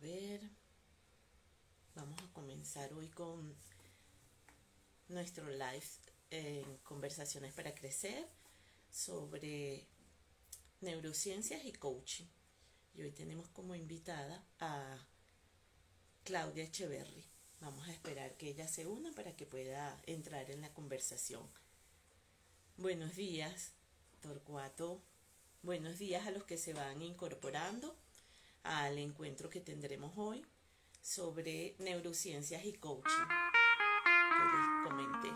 ver, vamos a comenzar hoy con nuestro live en Conversaciones para Crecer sobre neurociencias y coaching. Y hoy tenemos como invitada a Claudia Echeverry. Vamos a esperar que ella se una para que pueda entrar en la conversación. Buenos días, Torcuato. Buenos días a los que se van incorporando al encuentro que tendremos hoy sobre neurociencias y coaching que les comenté.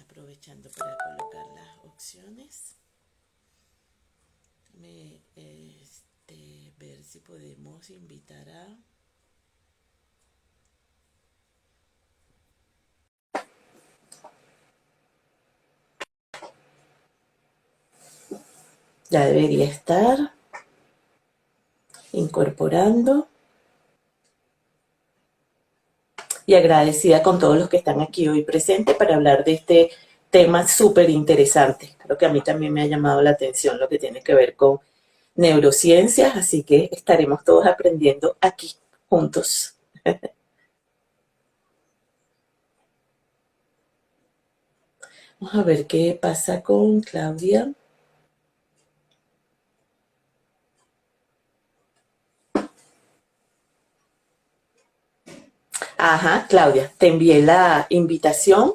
Aprovechando para colocar las opciones. Ver si podemos invitar a... Ya debería estar incorporando. Y agradecida con todos los que están aquí hoy presentes para hablar de este tema súper interesante. Creo que a mí también me ha llamado la atención lo que tiene que ver con neurociencias, así que estaremos todos aprendiendo aquí juntos. Vamos a ver qué pasa con Claudia. Ajá, Claudia, te envié la invitación.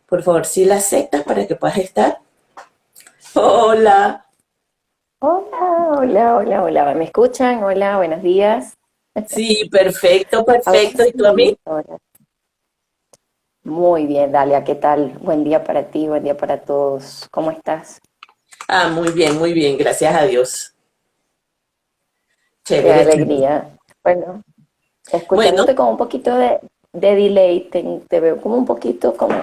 Por favor, si la aceptas para que puedas estar. Hola. Hola, hola, hola, hola. ¿Me escuchan? Hola, buenos días. Sí, perfecto, Ahora perfecto. ¿Y tú a mí? sí, hola. Muy bien, Dalia, ¿qué tal? Buen día para ti, buen día para todos. ¿Cómo estás? Ah, muy bien, gracias a Dios. Qué Chévere, chévere. alegría. Bueno, Bueno, escuchándote con un poquito de delay, te veo como un poquito como,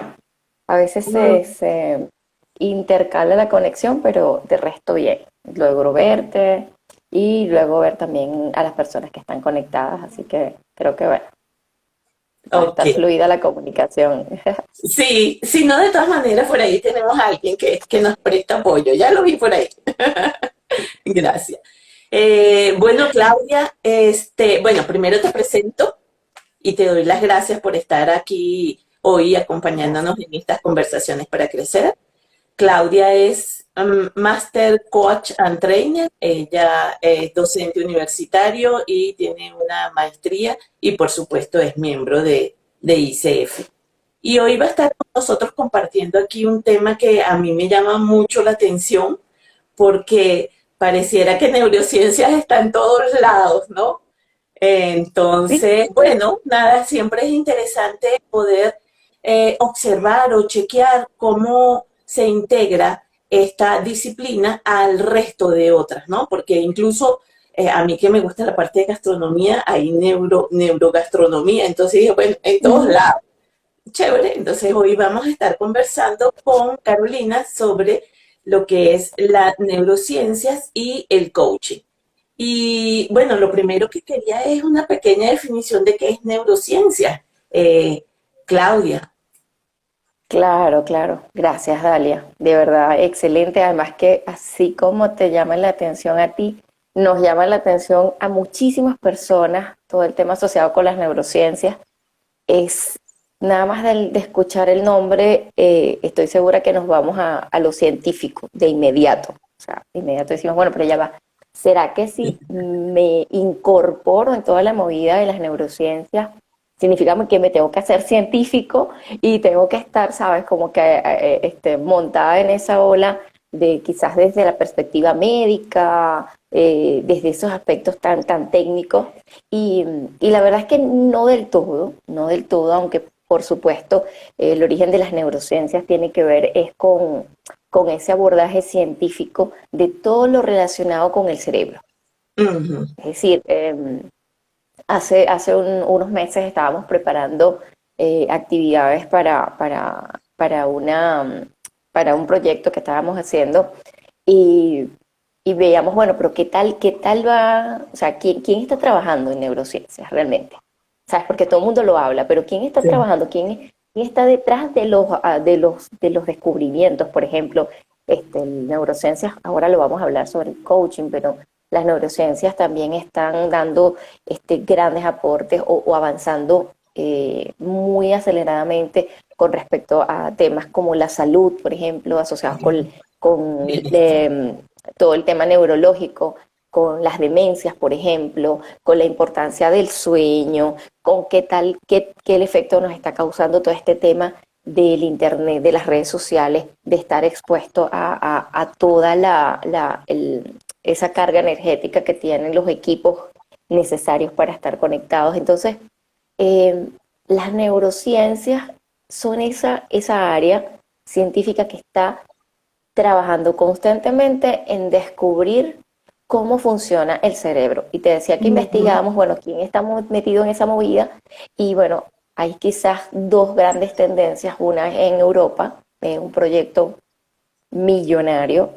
a veces mm, se intercala la conexión, pero de resto bien. Logro verte y luego ver también a las personas que están conectadas, así que creo que bueno. Va a ok. estar fluida la comunicación. Sí, si no, de todas maneras, por ahí tenemos a alguien que nos presta apoyo. Ya lo vi por ahí. Gracias. Bueno, Claudia, bueno, primero te presento y te doy las gracias por estar aquí hoy Gracias. acompañándonos en estas conversaciones para crecer. Claudia es Master Coach and Trainer. Ella es docente universitario y tiene una maestría y por supuesto es miembro de ICF. Y hoy va a estar con nosotros compartiendo aquí un tema que a mí me llama mucho la atención porque pareciera que neurociencias está en todos lados, ¿no? Sí, Entonces, bueno, nada, siempre es interesante poder observar o chequear cómo se integra esta disciplina al resto de otras, ¿no? Porque incluso a mí que me gusta la parte de gastronomía, hay neurogastronomía, entonces dije, bueno, en todos ujú, lados. Chévere, entonces hoy vamos a estar conversando con Carolina sobre lo que es las neurociencias y el coaching. Y bueno, lo primero que quería es una pequeña definición de qué es neurociencia. Claudia. claro, claro. Gracias, Dalia. De verdad, excelente. Además que así como te llama la atención a ti, nos llama la atención a muchísimas personas todo el tema asociado con las neurociencias. Es nada más de escuchar el nombre, estoy segura que nos vamos a lo científico de inmediato. O sea, de inmediato decimos, bueno, pero ya va. ¿Será que si me incorporo en toda la movida de las neurociencias, significa que me tengo que hacer científico y tengo que estar, sabes, como que montada en esa ola de quizás desde la perspectiva médica, desde esos aspectos tan técnicos? Y, y la verdad es que no del todo, no del todo, aunque por supuesto el origen de las neurociencias tiene que ver es con ese abordaje científico de todo lo relacionado con el cerebro. Ujú. Es decir, hace unos meses estábamos preparando actividades para un proyecto que estábamos haciendo y, y veíamos, bueno, pero qué tal va, o sea, quién está trabajando en neurociencias realmente? ¿Sabes? Porque todo el mundo lo habla, pero ¿quién está Sí. trabajando? ¿Qué está detrás de los descubrimientos? Por ejemplo, neurociencias, ahora lo vamos a hablar sobre el coaching, pero las neurociencias también están dando grandes aportes o avanzando muy aceleradamente con respecto a temas como la salud, por ejemplo, asociados con todo el tema neurológico, con las demencias, por ejemplo, con la importancia del sueño, con qué el efecto nos está causando todo este tema del internet, de las redes sociales, de estar expuesto a toda esa carga energética que tienen los equipos necesarios para estar conectados. Entonces, eh, las neurociencias son esa área científica que está trabajando constantemente en descubrir cómo funciona el cerebro. Y te decía que Ujú. investigamos, bueno, quién está metido en esa movida. Y bueno, hay quizás dos grandes tendencias. Una en Europa, un proyecto millonario,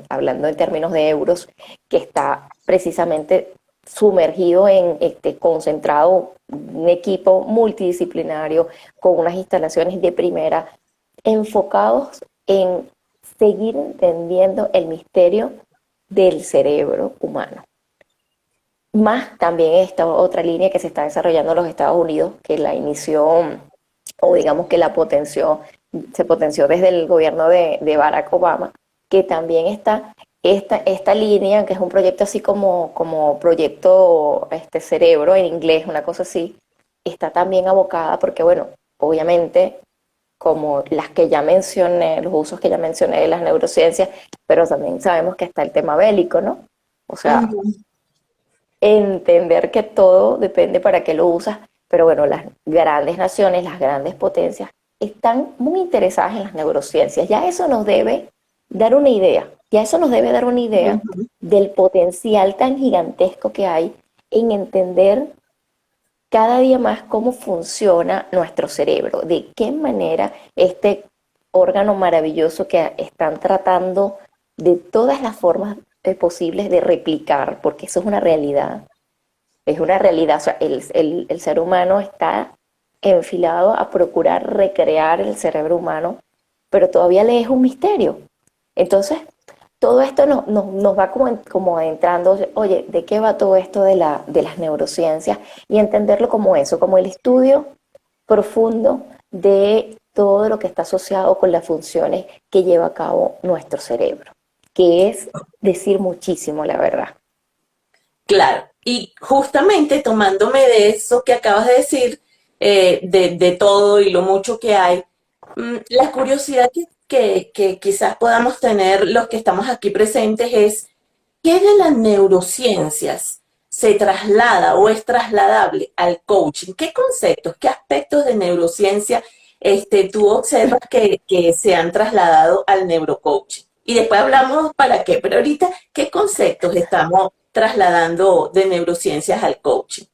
hablando en términos de euros, que está precisamente sumergido concentrado, un equipo multidisciplinario con unas instalaciones de primera, enfocados en seguir entendiendo el misterio del cerebro humano. Más también esta otra línea que se está desarrollando en los Estados Unidos, que la inició, o digamos que se potenció desde el gobierno de Barack Obama, que también está esta línea, que es un proyecto así como proyecto cerebro en inglés, una cosa así, está también abocada porque, bueno, obviamente, como las que ya mencioné, los usos que ya mencioné de las neurociencias, pero también sabemos que está el tema bélico, ¿no? O sea, Ujú. entender que todo depende para qué lo usas, pero bueno, las grandes naciones, las grandes potencias, están muy interesadas en las neurociencias. Ya eso nos debe dar una idea, ya eso nos debe dar una idea Ujú. del potencial tan gigantesco que hay en entender cada día más cómo funciona nuestro cerebro, de qué manera este órgano maravilloso que están tratando de todas las formas posibles de replicar, porque eso es una realidad, o sea, el ser humano está enfilado a procurar recrear el cerebro humano, pero todavía le es un misterio. Entonces, todo esto nos va como adentrando, oye, ¿de qué va todo esto de las neurociencias? Y entenderlo como eso, como el estudio profundo de todo lo que está asociado con las funciones que lleva a cabo nuestro cerebro, que es decir muchísimo, la verdad. Claro, y justamente tomándome de eso que acabas de decir, de todo y lo mucho que hay, la curiosidad que quizás podamos tener los que estamos aquí presentes es, ¿qué de las neurociencias se traslada o es trasladable al coaching? ¿Qué conceptos, qué aspectos de neurociencia tú observas que se han trasladado al neurocoaching? Y después hablamos para qué, pero ahorita, ¿qué conceptos estamos trasladando de neurociencias al coaching?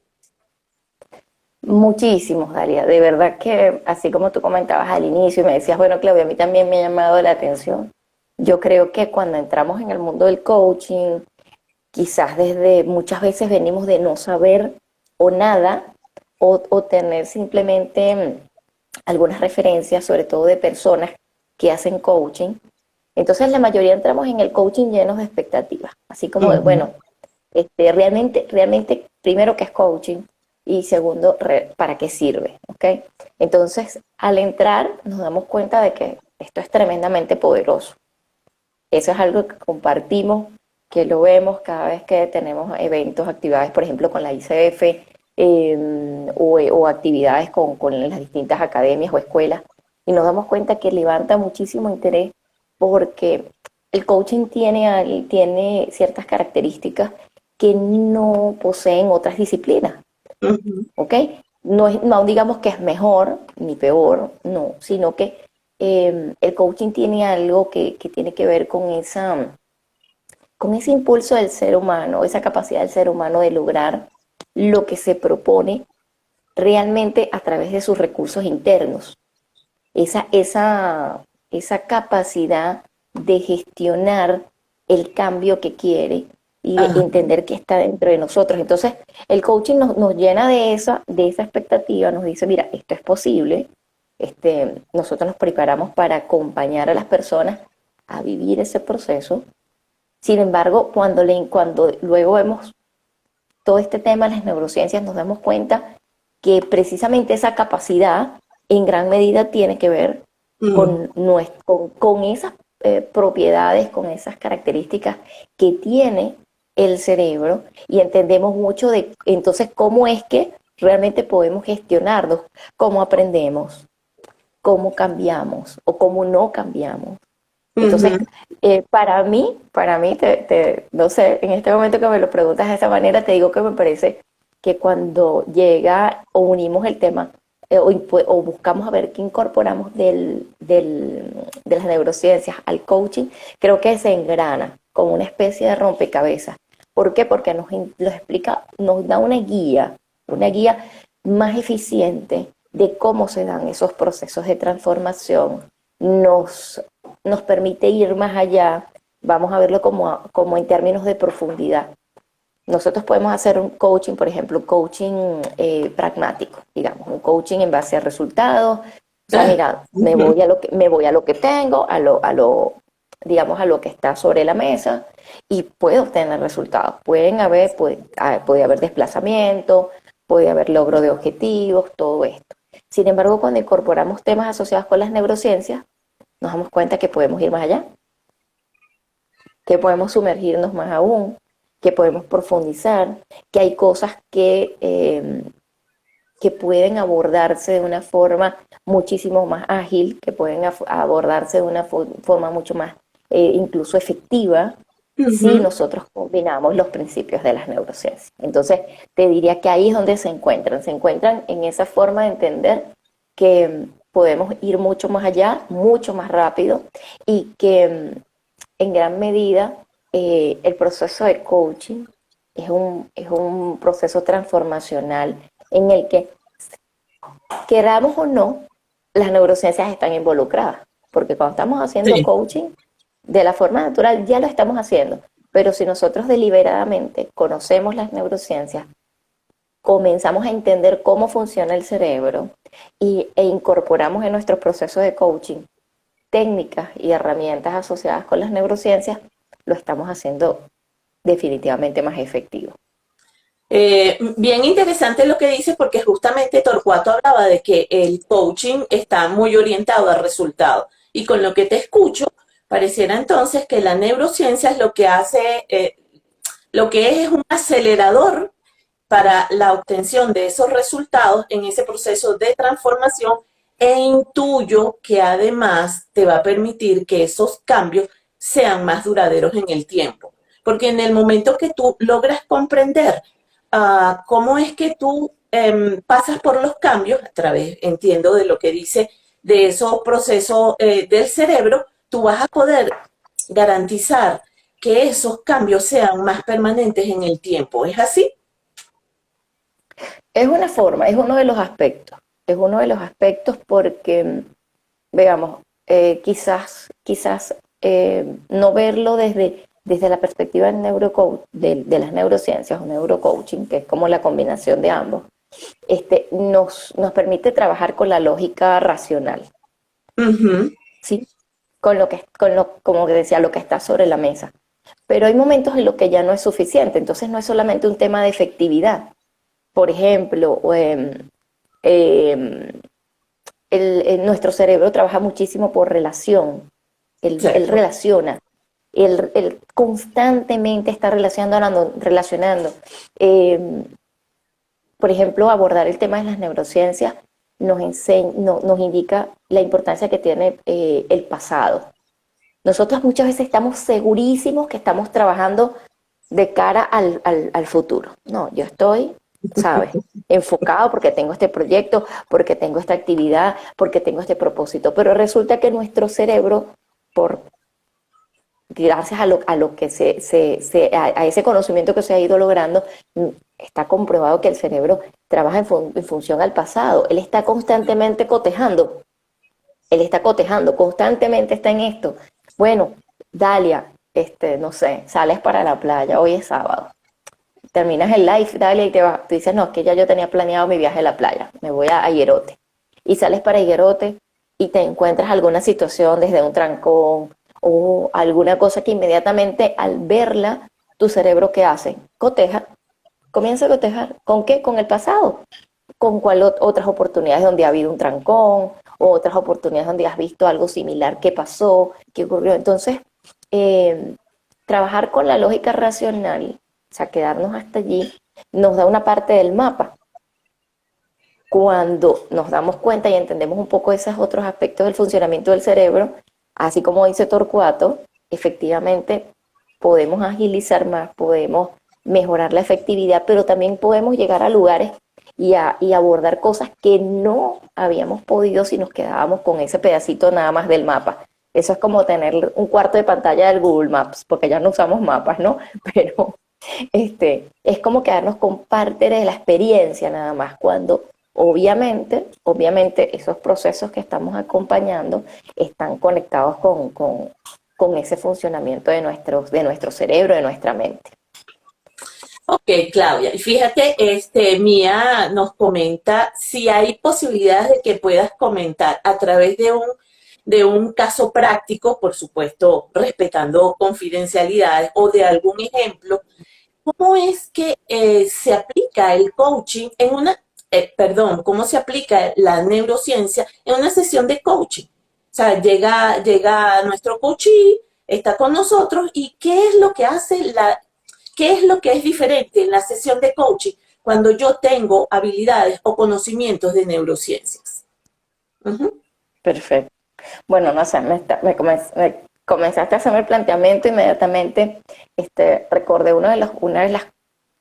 Muchísimos, Dalia. De verdad que, así como tú comentabas al inicio y me decías, bueno, Claudia, a mí también me ha llamado la atención. Yo creo que cuando entramos en el mundo del coaching, quizás desde muchas veces venimos de no saber o nada o tener simplemente algunas referencias, sobre todo de personas que hacen coaching. Entonces la mayoría entramos en el coaching llenos de expectativas, así como de, Ujú. bueno, realmente, primero, ¿qué es coaching? Y segundo, ¿para qué sirve? ¿Ok? Entonces, al entrar, nos damos cuenta de que esto es tremendamente poderoso. Eso es algo que compartimos, que lo vemos cada vez que tenemos eventos, actividades, por ejemplo, con la ICF, o actividades con las distintas academias o escuelas, y nos damos cuenta que levanta muchísimo interés porque el coaching tiene ciertas características que no poseen otras disciplinas, Ujú. ¿ok? No digamos que es mejor ni peor, no, sino que el coaching tiene algo que tiene que ver con ese impulso del ser humano, esa capacidad del ser humano de lograr lo que se propone realmente a través de sus recursos internos. Esa, esa, esa capacidad de gestionar el cambio que quiere y de Ajá. entender que está dentro de nosotros. Entonces, el coaching nos llena de esa expectativa, nos dice, mira, esto es posible, nosotros nos preparamos para acompañar a las personas a vivir ese proceso. Sin embargo, cuando luego vemos todo este tema de las neurociencias, nos damos cuenta que precisamente esa capacidad en gran medida tiene que ver Mm, con esas propiedades, con esas características que tiene el cerebro, y entendemos mucho de entonces cómo es que realmente podemos gestionarnos, cómo aprendemos, cómo cambiamos o cómo no cambiamos. Entonces, ujú. para mí no sé, en este momento que me lo preguntas de esa manera, te digo que me parece que cuando llega o unimos el tema o buscamos a ver qué incorporamos de las neurociencias al coaching, creo que se engrana como una especie de rompecabezas. ¿Por qué? Porque nos explica, nos da una guía más eficiente de cómo se dan esos procesos de transformación, nos, nos permite ir más allá, vamos a verlo como en términos de profundidad. Nosotros podemos hacer un coaching, por ejemplo, un coaching pragmático, digamos, un coaching en base a resultados. O sea, Ah, mira, ujú. me voy a lo que tengo, digamos, a lo que está sobre la mesa y puedo obtener resultados. Puede haber desplazamiento, puede haber logro de objetivos, todo esto. Sin embargo, cuando incorporamos temas asociados con las neurociencias, nos damos cuenta que podemos ir más allá, que podemos sumergirnos más aún, que podemos profundizar, que hay cosas que pueden abordarse de una forma muchísimo más ágil, que pueden abordarse de una forma mucho más incluso efectiva, si Ujú. nosotros combinamos los principios de las neurociencias. Entonces, te diría que ahí es donde se encuentran en esa forma de entender que podemos ir mucho más allá, mucho más rápido, y que en gran medida el proceso de coaching es un proceso transformacional en el que, queramos o no, las neurociencias están involucradas, porque cuando estamos haciendo Sí. coaching, de la forma natural ya lo estamos haciendo, pero si nosotros deliberadamente conocemos las neurociencias, comenzamos a entender cómo funciona el cerebro e incorporamos en nuestros procesos de coaching técnicas y herramientas asociadas con las neurociencias, lo estamos haciendo definitivamente más efectivo. Bien interesante lo que dices porque justamente Torcuato hablaba de que el coaching está muy orientado al resultado y con lo que te escucho, pareciera entonces que la neurociencia es lo que hace, lo que es un acelerador para la obtención de esos resultados en ese proceso de transformación e intuyo que además te va a permitir que esos cambios sean más duraderos en el tiempo. Porque en el momento que tú logras comprender cómo es que tú pasas por los cambios, a través, entiendo, de lo que dice de esos procesos del cerebro, tú vas a poder garantizar que esos cambios sean más permanentes en el tiempo. ¿Es así? Es una forma, es uno de los aspectos porque, veamos, quizás no verlo desde la perspectiva de las neurociencias o neurocoaching, que es como la combinación de ambos, nos permite trabajar con la lógica racional, Ujú. ¿sí? Como decía, lo que está sobre la mesa. Pero hay momentos en los que ya no es suficiente, entonces no es solamente un tema de efectividad. Por ejemplo, eh, nuestro cerebro trabaja muchísimo por relación, él Cierto. relaciona, él constantemente está relacionando. Eh, por ejemplo, abordar el tema de las neurociencias nos indica la importancia que tiene el pasado. Nosotros muchas veces estamos segurísimos que estamos trabajando de cara al futuro. No, yo estoy, ¿sabes? Enfocado porque tengo este proyecto, porque tengo esta actividad, porque tengo este propósito. Pero resulta que nuestro cerebro, por gracias a lo que a ese conocimiento que se ha ido logrando, está comprobado que el cerebro trabaja en función al pasado. Él está cotejando, constantemente está en esto. Bueno, Dalia, no sé, sales para la playa, hoy es sábado. Terminas el live, Dalia, y te vas. Tú dices, no, es que ya yo tenía planeado mi viaje a la playa, me voy a Ayerote. y sales para Higuerote y te encuentras alguna situación desde un trancón o alguna cosa que inmediatamente al verla, tu cerebro ¿qué hace? Coteja, comienza a cotejar. ¿Con qué? Con el pasado. ¿Con cuál otras oportunidades donde ha habido un trancón o otras oportunidades donde has visto algo similar que pasó, que ocurrió? Entonces, eh, trabajar con la lógica racional, o sea, quedarnos hasta allí, nos da una parte del mapa. Cuando nos damos cuenta y entendemos un poco esos otros aspectos del funcionamiento del cerebro, así como dice Torcuato, efectivamente podemos agilizar más, podemos mejorar la efectividad, pero también podemos llegar a lugares y abordar cosas que no habíamos podido si nos quedábamos con ese pedacito nada más del mapa. Eso es como tener un cuarto de pantalla del Google Maps, porque ya no usamos mapas, ¿no? Pero es como quedarnos con parte de la experiencia nada más, cuando obviamente esos procesos que estamos acompañando están conectados con ese funcionamiento de nuestro cerebro, de nuestra mente. Ok, Claudia, y fíjate, Mía nos comenta si hay posibilidades de que puedas comentar a través de un caso práctico, por supuesto, respetando confidencialidades o de algún ejemplo. ¿Cómo es que se aplica el coaching en perdón, cómo se aplica la neurociencia en una sesión de coaching? O sea, llega nuestro coachee, está con nosotros y ¿qué es lo que hace qué es lo que es diferente en la sesión de coaching cuando yo tengo habilidades o conocimientos de neurociencias? Ujú. Perfecto. Bueno, no sé, me comenzaste a hacerme el planteamiento inmediatamente, recordé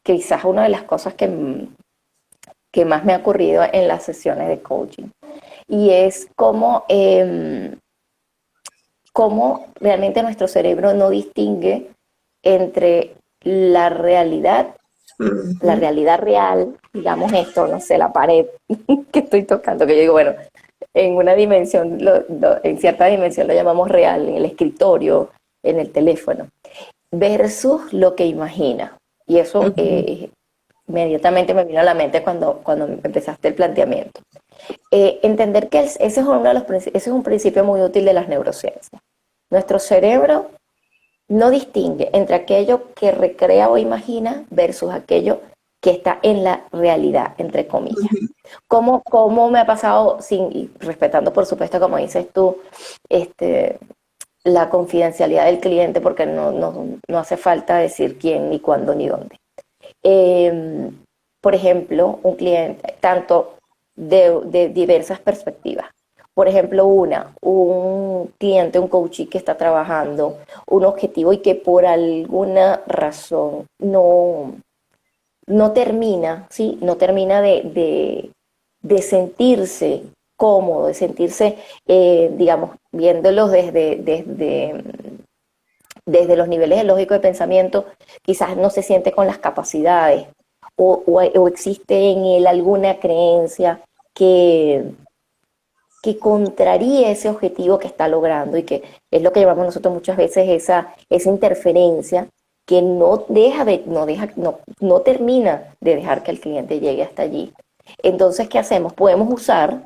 quizás una de las cosas que más me ha ocurrido en las sesiones de coaching. Y es cómo realmente nuestro cerebro no distingue entre la Ujú. realidad real, digamos esto, no sé, la pared que estoy tocando, que yo digo, bueno, en una dimensión, en cierta dimensión lo llamamos real, en el escritorio, en el teléfono, versus lo que imagina. Y eso Ujú. inmediatamente me vino a la mente cuando empezaste el planteamiento. Entender que ese es ese es un principio muy útil de las neurociencias. Nuestro cerebro no distingue entre aquello que recrea o imagina versus aquello que está en la realidad, entre comillas. ¿Cómo me ha pasado, y respetando por supuesto, como dices tú, este, la confidencialidad del cliente, porque no hace falta decir quién, ni cuándo, ni dónde? Eh, por ejemplo, un cliente, tanto de diversas perspectivas. Por ejemplo, un cliente, un coach que está trabajando un objetivo y que por alguna razón no termina, ¿sí? No termina de sentirse cómodo, de sentirse, digamos, viéndolo desde los niveles de lógico de pensamiento, quizás no se siente con las capacidades o existe en él alguna creencia que, que contraríe ese objetivo que está logrando y que es lo que llamamos nosotros muchas veces esa interferencia que no termina de dejar que el cliente llegue hasta allí. Entonces, ¿qué hacemos? Podemos usar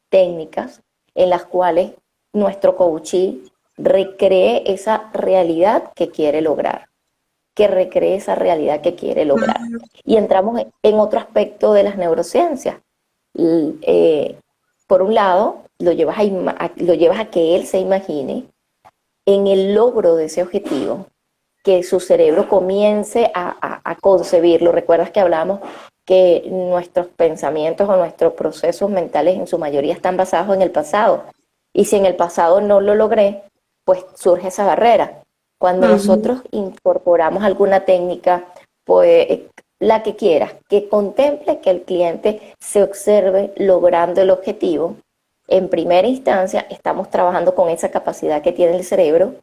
técnicas en las cuales nuestro coachee recree esa realidad que quiere lograr, que recree esa realidad que quiere lograr. Y entramos en otro aspecto de las neurociencias. Y, por un lado, lo llevas a que él se imagine en el logro de ese objetivo, que su cerebro comience a concebirlo. ¿Recuerdas que hablábamos que nuestros pensamientos o nuestros procesos mentales en su mayoría están basados en el pasado? Y si en el pasado no lo logré, pues surge esa barrera. Cuando Ujú. nosotros incorporamos alguna técnica, pues la que quieras, que contemple que el cliente se observe logrando el objetivo, en primera instancia estamos trabajando con esa capacidad que tiene el cerebro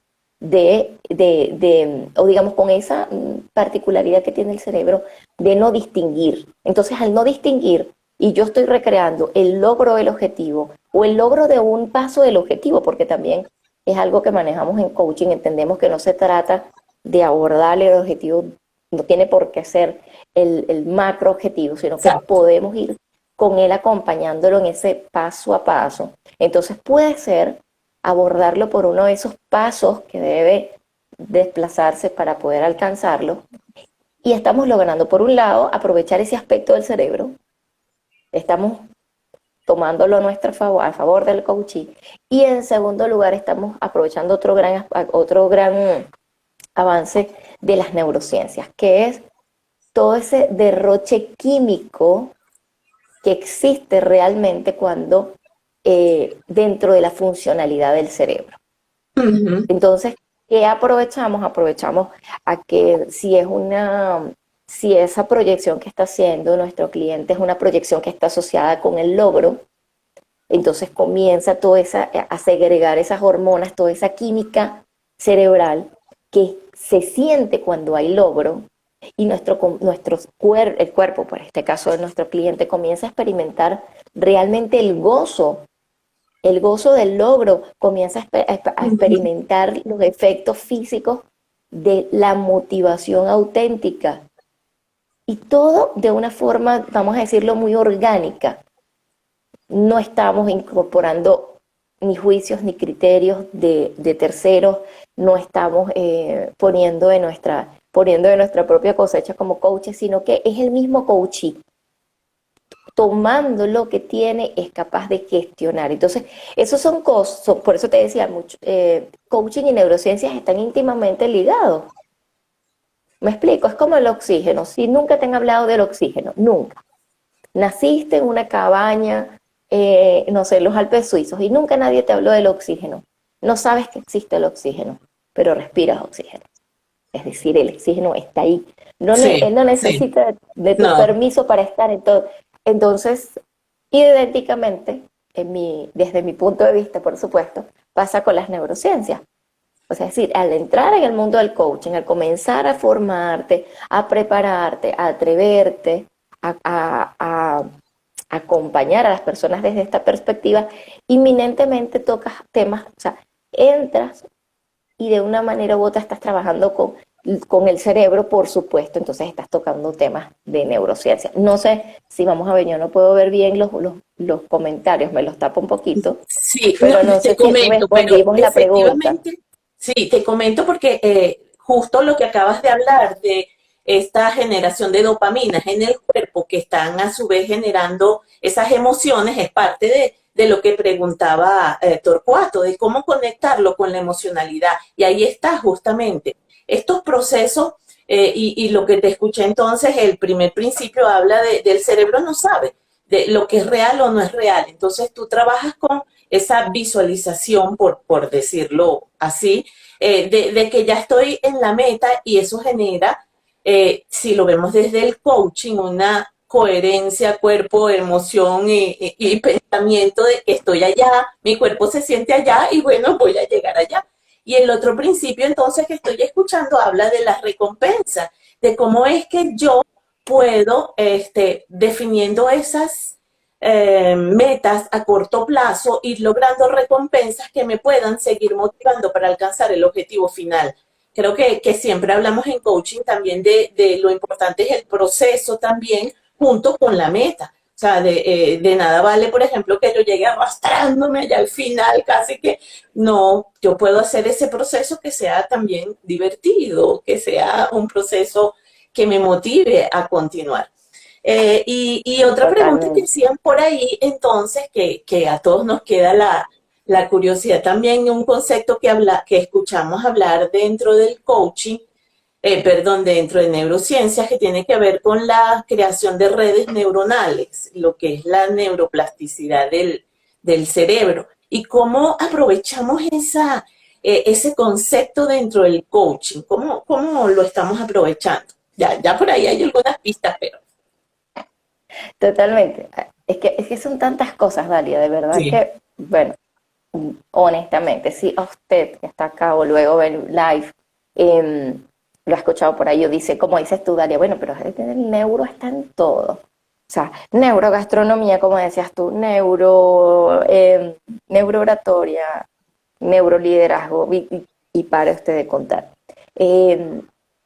o digamos con esa particularidad que tiene el cerebro de no distinguir. Entonces, al no distinguir, y yo estoy recreando el logro del objetivo o el logro de un paso del objetivo, porque también es algo que manejamos en coaching, entendemos que no se trata de abordar el objetivo, no tiene por qué ser el macro objetivo, sino que Exacto. podemos ir con él acompañándolo en ese paso a paso. Entonces puede ser abordarlo por uno de esos pasos que debe desplazarse para poder alcanzarlo. Y estamos logrando, por un lado, aprovechar ese aspecto del cerebro. Estamos tomándolo a favor del coaching. Y en segundo lugar, estamos aprovechando otro gran avance de las neurociencias, que es todo ese derroche químico que existe realmente cuando dentro de la funcionalidad del cerebro. Ujú. Entonces, ¿qué aprovechamos? Aprovechamos a que si esa proyección que está haciendo nuestro cliente es una proyección que está asociada con el logro, entonces comienza a segregar esas hormonas, toda esa química cerebral que se siente cuando hay logro y el cuerpo, por este caso de nuestro cliente, comienza a experimentar realmente el gozo del logro, comienza a experimentar los efectos físicos de la motivación auténtica. Y todo de una forma, vamos a decirlo, muy orgánica. No estamos incorporando ni juicios ni criterios de terceros, no estamos poniendo de nuestra propia cosecha como coaches, sino que es el mismo coachee tomando lo que tiene, es capaz de gestionar. Entonces, esos son cosas, por eso te decía, coaching y neurociencias están íntimamente ligados. Me explico, es como el oxígeno. Si nunca te han hablado del oxígeno, nunca. Naciste en una cabaña, no sé, en los Alpes suizos, y nunca nadie te habló del oxígeno. No sabes que existe el oxígeno, pero respiras oxígeno. Es decir, el oxígeno está ahí. Él Sí, no sí. necesita de tu No. permiso para estar en todo. Entonces, idénticamente, desde mi punto de vista, por supuesto, pasa con las neurociencias. O sea, es decir, al entrar en el mundo del coaching, al comenzar a formarte, a prepararte, a atreverte, a acompañar a las personas desde esta perspectiva, inminentemente tocas temas, o sea, entras y de una manera u otra estás trabajando con el cerebro, por supuesto, entonces estás tocando temas de neurociencia. No sé si vamos a ver, yo no puedo ver bien los comentarios, me los tapo un poquito, Sí, no, pero no te sé si comento, pero respondimos la pregunta. efectivamente, sí, te comento porque justo lo que acabas de hablar de esta generación de dopaminas en el cuerpo que están a su vez generando esas emociones es parte de lo que preguntaba Torcuato, de cómo conectarlo con la emocionalidad. Y ahí está justamente. Estos procesos, y lo que te escuché entonces, el primer principio habla del cerebro no sabe de lo que es real o no es real. Entonces tú trabajas con esa visualización, por decirlo así, de que ya estoy en la meta y eso genera, si lo vemos desde el coaching, una coherencia, cuerpo, emoción y pensamiento de que estoy allá, mi cuerpo se siente allá y bueno, voy a llegar allá. Y el otro principio entonces que estoy escuchando habla de las recompensas, de cómo es que yo puedo, definiendo esas metas a corto plazo, ir logrando recompensas que me puedan seguir motivando para alcanzar el objetivo final. Creo que siempre hablamos en coaching también de lo importante es el proceso también junto con la meta. O sea, de nada vale, por ejemplo, que yo llegue arrastrándome allá al final, casi que no, yo puedo hacer ese proceso que sea también divertido, que sea un proceso que me motive a continuar. Y otra pregunta que Totalmente. hacían por ahí, entonces, que a todos nos queda la curiosidad también, un concepto que escuchamos hablar dentro del coaching, perdón, dentro de neurociencias, que tiene que ver con la creación de redes neuronales, lo que es la neuroplasticidad del cerebro, y cómo aprovechamos ese concepto dentro del coaching, cómo lo estamos aprovechando. Ya por ahí hay algunas pistas, pero Totalmente. Es que son tantas cosas, Dalia, de verdad sí. que, bueno, honestamente, si a usted que está acá o luego ve el live, lo ha escuchado por ahí, o dice, como dices tú, Dalia, bueno, pero el neuro está en todo. O sea, neurogastronomía, como decías tú, neurooratoria, neuroliderazgo, y para usted de contar. Eh,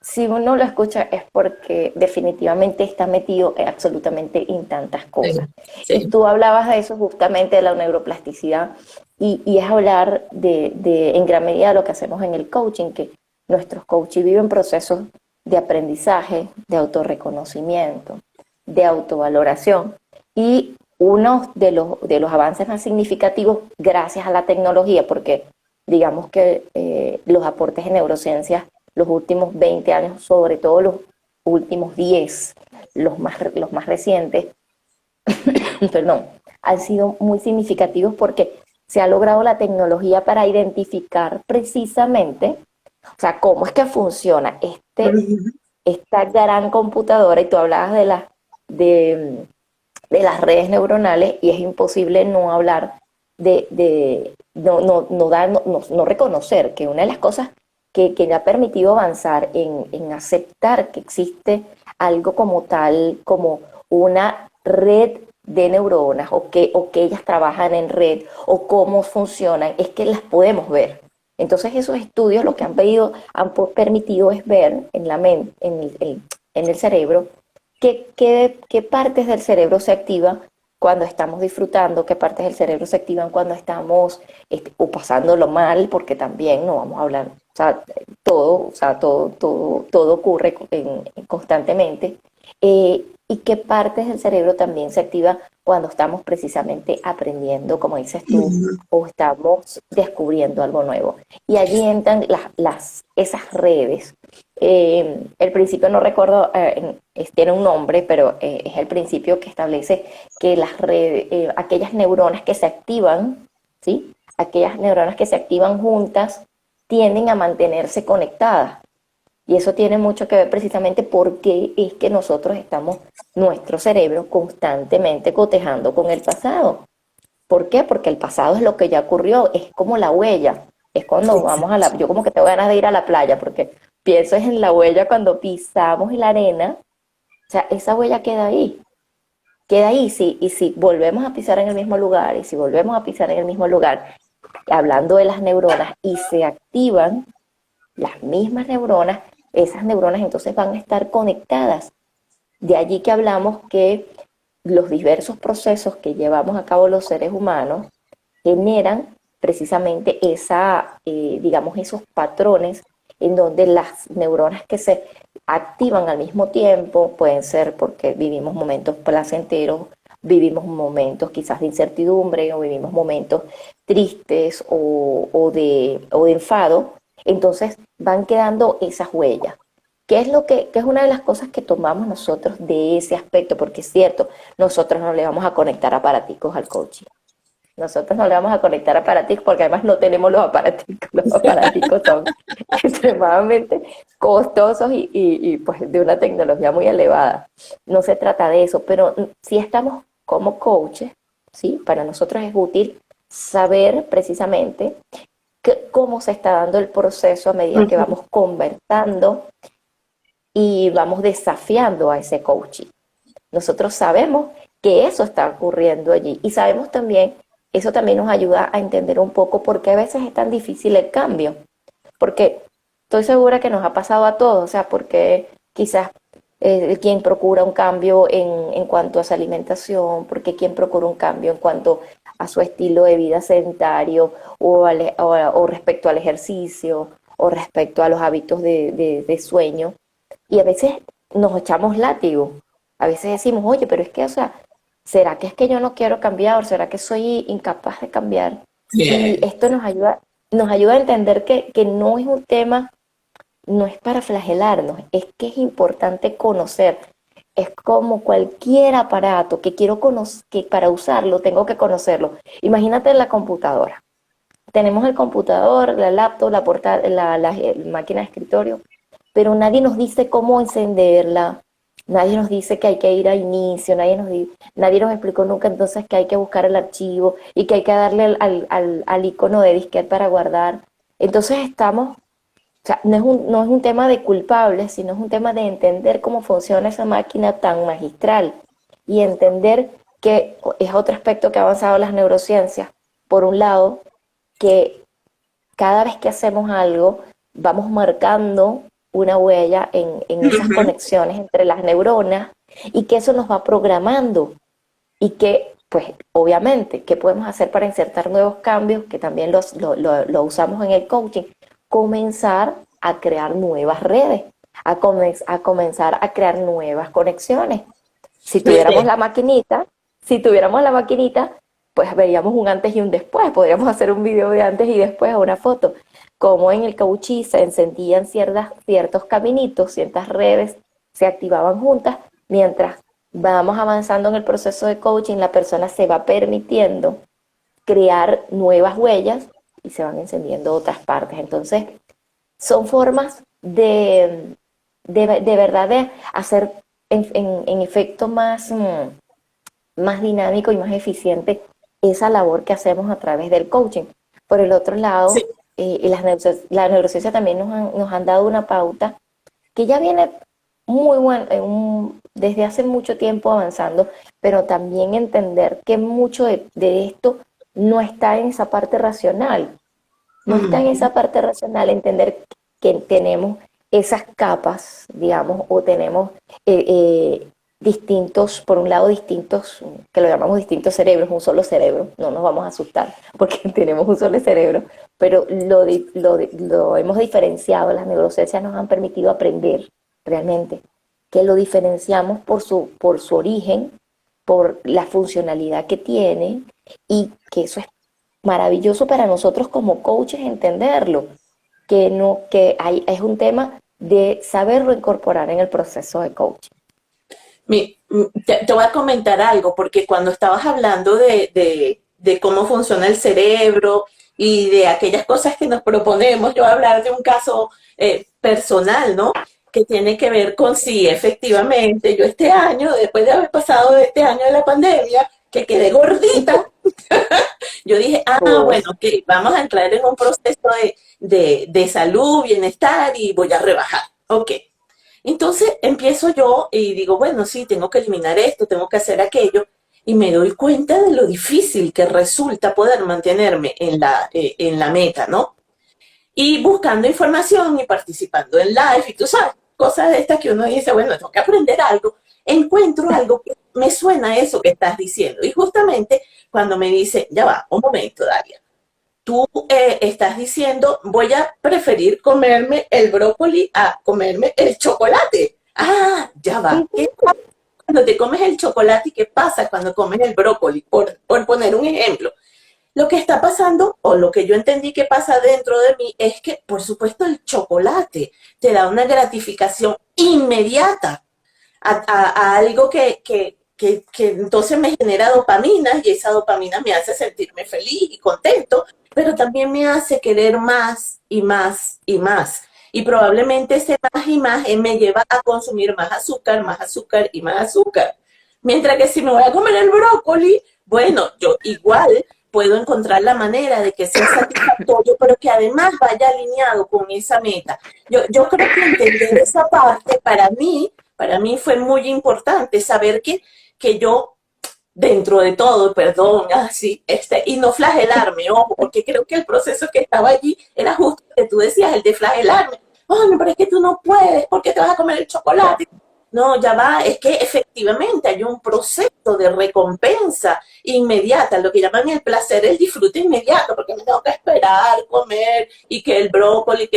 si uno lo escucha es porque definitivamente está metido absolutamente en tantas cosas. Sí, Y sí. tú hablabas de eso justamente, de la neuroplasticidad, y es hablar en gran medida de lo que hacemos en el coaching, que nuestros coaches viven procesos de aprendizaje, de autorreconocimiento, de autovaloración, y uno de los avances más significativos gracias a la tecnología, porque digamos que los aportes en neurociencias los últimos 20 años, sobre todo los últimos 10, los más recientes, perdón, han sido muy significativos porque se ha logrado la tecnología para identificar precisamente, o sea, cómo es que funciona Ujú. esta gran computadora, y tú hablabas de, de las redes neuronales, y es imposible no hablar no reconocer que una de las cosas que le ha permitido avanzar en aceptar que existe algo como tal, como una red de neuronas, o que ellas trabajan en red, o cómo funcionan, es que las podemos ver. Entonces esos estudios lo que han permitido es ver en la mente, en el cerebro, qué partes del cerebro se activan cuando estamos disfrutando, qué partes del cerebro se activan cuando estamos o pasándolo mal, porque también no vamos a hablar, o sea, todo ocurre constantemente, y qué partes del cerebro también se activan cuando estamos precisamente aprendiendo, como dices tú, Ujú. o estamos descubriendo algo nuevo. Y allí entran esas redes. El principio no recuerdo, tiene un nombre, pero es el principio que establece que las redes, aquellas neuronas que se activan, ¿sí? Aquellas neuronas que se activan juntas tienden a mantenerse conectadas. Y eso tiene mucho que ver precisamente porque es que nosotros estamos, nuestro cerebro, constantemente cotejando con el pasado. ¿Por qué? Porque el pasado es lo que ya ocurrió, es como la huella. Es cuando vamos a Exacto. yo como que tengo ganas de ir a la playa, porque pienso es en la huella cuando pisamos la arena, o sea, esa huella queda ahí, sí, y si volvemos a pisar en el mismo lugar, y si volvemos a pisar en el mismo lugar, hablando de las neuronas, y se activan las mismas neuronas, esas neuronas entonces van a estar conectadas. De allí que hablamos que los diversos procesos que llevamos a cabo los seres humanos generan precisamente digamos, esos patrones en donde las neuronas que se activan al mismo tiempo pueden ser porque vivimos momentos placenteros, vivimos momentos quizás de incertidumbre, o vivimos momentos tristes o de enfado, entonces van quedando esas huellas. ¿Qué es qué es una de las cosas que tomamos nosotros de ese aspecto? Porque es cierto, nosotros no le vamos a conectar aparaticos al coaching. Nosotros no le vamos a conectar aparaticos porque además no tenemos los aparaticos. Los aparaticos son extremadamente costosos pues de una tecnología muy elevada. No se trata de eso, pero si estamos como coaches, ¿sí? Para nosotros es útil saber precisamente cómo se está dando el proceso a medida que Ujú. vamos conversando y vamos desafiando a ese coaching. Nosotros sabemos que eso está ocurriendo allí, y sabemos también, eso también nos ayuda a entender un poco por qué a veces es tan difícil el cambio, porque estoy segura que nos ha pasado a todos, o sea, porque quizás quien procura un cambio en cuanto a su alimentación, porque quien procura un cambio en cuanto a su estilo de vida sedentario, o respecto al ejercicio, o respecto a los hábitos de sueño, y a veces nos echamos látigo. A veces decimos, oye, pero es que, o sea, ¿será que es que yo no quiero cambiar? ¿O será que soy incapaz de cambiar? Y Bien. esto nos ayuda a entender que no es un tema, no es para flagelarnos, es que es importante conocer. Es como cualquier aparato que quiero conocer, que para usarlo tengo que conocerlo. Imagínate la computadora. Tenemos el computador, la laptop, la máquina de escritorio, pero nadie nos dice cómo encenderla, nadie nos dice que hay que ir a inicio, nadie nos explicó nunca entonces que hay que buscar el archivo y que hay que darle al icono de disquete para guardar. Entonces estamos, o sea, no es un tema de culpables, sino es un tema de entender cómo funciona esa máquina tan magistral, y entender que es otro aspecto que ha avanzado las neurociencias. Por un lado, que cada vez que hacemos algo, vamos marcando una huella en esas Ujú. conexiones entre las neuronas y que eso nos va programando y que, pues, obviamente, ¿qué podemos hacer para insertar nuevos cambios? Que también lo usamos en el coaching. Comenzar a crear nuevas redes, a comenzar a crear nuevas conexiones. Si tuviéramos Viste. la maquinita, si tuviéramos la maquinita, pues veríamos un antes y un después. Podríamos hacer un video de antes y después o una foto. Como en el coaching se encendían ciertos caminitos, ciertas redes se activaban juntas, mientras vamos avanzando en el proceso de coaching, la persona se va permitiendo crear nuevas huellas y se van encendiendo otras partes. Entonces, son formas de verdad de hacer en efecto más dinámico y más eficiente esa labor que hacemos a través del coaching. Por el otro Sí. lado, la neurociencia también nos han dado una pauta que ya viene muy bueno, desde hace mucho tiempo avanzando, pero también entender que mucho de esto no está en esa parte racional, no está en Ujú. esa parte racional, entender que tenemos esas capas, digamos, o tenemos distintos, por un lado distintos, que lo llamamos distintos cerebros, un solo cerebro, no nos vamos a asustar porque tenemos un solo cerebro, pero lo hemos diferenciado, las neurociencias nos han permitido aprender realmente que lo diferenciamos por su origen, por la funcionalidad que tiene y que eso es maravilloso para nosotros como coaches entenderlo, que no, es un tema de saberlo incorporar en el proceso de coaching. Te voy a comentar algo, porque cuando estabas hablando de cómo funciona el cerebro y de aquellas cosas que nos proponemos, yo voy a hablar de un caso personal, ¿no? Que tiene que ver con si efectivamente yo este año, después de haber pasado de este año de la pandemia, que quedé gordita, yo dije, Oh, bueno, ok, vamos a entrar en un proceso de salud, bienestar y voy a rebajar. Ok. Entonces empiezo yo y digo, bueno, sí, tengo que eliminar esto, tengo que hacer aquello, y me doy cuenta de lo difícil que resulta poder mantenerme en la meta, ¿no? Y buscando información y participando en live, y tú sabes, cosas de estas que uno dice, bueno, tengo que aprender algo, encuentro algo que me suena a eso que estás diciendo. Y justamente cuando me dice, ya va, un momento, Daria, tú estás diciendo, voy a preferir comerme el brócoli a comerme el chocolate. Ah, ya va. ¿Qué pasa cuando te comes el chocolate y qué pasa cuando comes el brócoli? Por poner un ejemplo. Lo que está pasando, o lo que yo entendí que pasa dentro de mí, es que, por supuesto, el chocolate te da una gratificación inmediata a algo que entonces me genera dopamina y esa dopamina me hace sentirme feliz y contento, pero también me hace querer más y más y más. Y probablemente ese más y más me lleva a consumir más azúcar y más azúcar. Mientras que si me voy a comer el brócoli, bueno, yo igual puedo encontrar la manera de que sea satisfactorio, pero que además vaya alineado con esa meta. Yo creo que entender esa parte para mí fue muy importante saber que yo, dentro de todo, perdón, así, y no flagelarme, ojo, porque creo que el proceso que estaba allí era justo el que tú decías, el de flagelarme. Oh, no, pero es que tú no puedes, porque te vas a comer el chocolate. No, ya va, es que efectivamente hay un proceso de recompensa inmediata, lo que llaman el placer, el disfrute inmediato, porque me tengo que esperar, comer, y que el brócoli,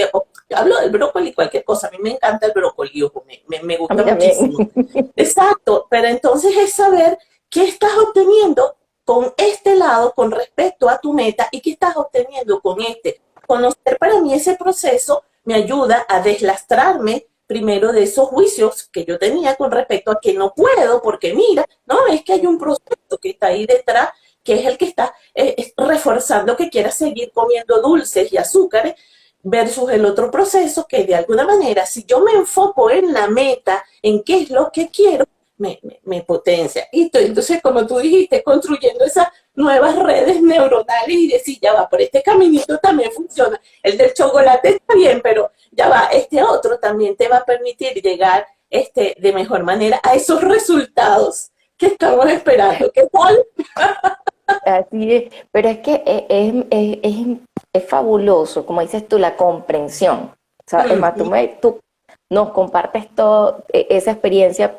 hablo del brócoli, cualquier cosa, a mí me encanta el brócoli, ojo, me a gusta mí también. muchísimo. Exacto, pero entonces es saber qué estás obteniendo con este lado con respecto a tu meta y qué estás obteniendo con este. Conocer para mí ese proceso me ayuda a deslastrarme primero de esos juicios que yo tenía con respecto a que no puedo, porque mira, no, es que hay un proceso que está ahí detrás, que es el que está reforzando que quieras seguir comiendo dulces y azúcares, versus el otro proceso que de alguna manera, si yo me enfoco en la meta, en qué es lo que quiero, me potencia. Y estoy, entonces, como tú dijiste, construyendo esas nuevas redes neuronales y decir, ya va, por este caminito también funciona. El del chocolate está bien, pero ya va, este otro también te va a permitir llegar de mejor manera a esos resultados que estamos esperando. ¿Qué tal? Así es, pero es que es fabuloso, como dices tú, la comprensión. O sea, es más, Mm, tú nos compartes todo, esa experiencia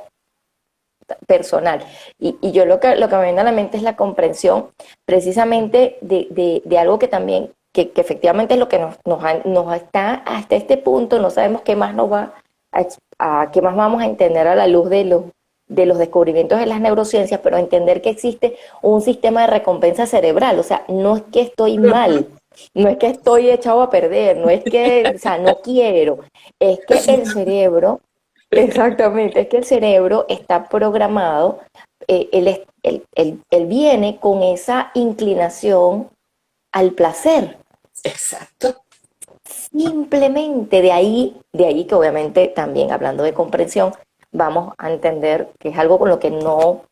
personal. Y yo lo que me viene a la mente es la comprensión precisamente de algo que también, que efectivamente es lo que nos está hasta este punto, no sabemos qué más nos va qué más vamos a entender a la luz de los descubrimientos de las neurociencias, pero entender que existe un sistema de recompensa cerebral, o sea, no es que estoy mal, no es que estoy echado a perder, no es que, o sea, no quiero, es que el cerebro, exactamente, es que el cerebro está programado, él viene con esa inclinación al placer. Exacto. Simplemente de ahí que obviamente también hablando de comprensión, vamos a entender que es algo con lo que no